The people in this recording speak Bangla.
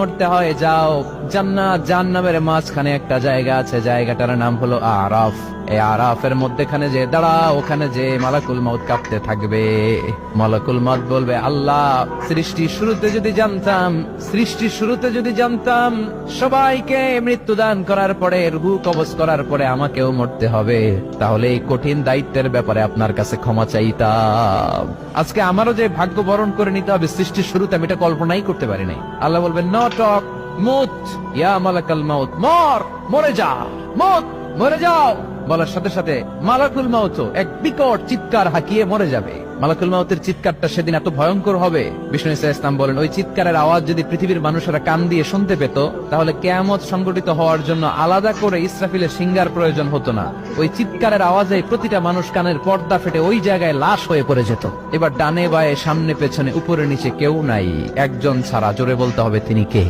মরতে হয় যাও, জান্নাত জাহান্নামের মাঝখানে একটা জায়গা আছে, জায়গাটার নাম হলো আরাফ। এই আরাফের মধ্যখানে যে দাঁড়া, ওখানে যে মালাকুল মউত কাঁপতে থাকবে। মালাকুল মউত বলবে, আল্লাহ সৃষ্টির শুরুতে যদি জানতাম সবাইকে মৃত্যুদান করার পরে, রূহ কবজ করার পরে আমাকেও মরতে হবে, তাহলে এই কঠিন দায়িত্বের ব্যাপারে আপনার কাছে ক্ষমা চাইতাম। আজকে আমারও যে ভাগ্য বরণ করে নিতে হবে সৃষ্টির শুরুতে, আমি এটা কল্পনাই করতে পারি নাই। আল্লাহ বলবেন, নো টক, মুত ইয়া মালাকুল মউত, মরে যা, মরে যাও। বলার সাথে সাথে মালাকুল মউত এক বিকট চিৎকার হাঁকিয়ে মরে যাবে। মালাকুল মউতের চিৎকারটা সেদিন এত ভয়ঙ্কর হবে, বিষ্ণু ঈসা ইসলাম বলেন, ওই চিৎকারের আওয়াজ যদি পৃথিবীর মানুষেরা কান দিয়ে শুনতে পেত, তাহলে কিয়ামত সংগঠিত হওয়ার জন্য আলাদা করে ইসরাফিলের সিঙ্গার প্রয়োজন হতো না। ওই চিৎকারের আওয়াজে প্রতিটা মানুষ কানের পর্দা ফেটে ওই জায়গায় লাশ হয়ে পড়ে যেত। এবার ডানে বায়ে সামনে পেছনে উপরে নিচে কেউ নাই, একজন ছাড়া। জোরে বলতে হবে, তিনি কে?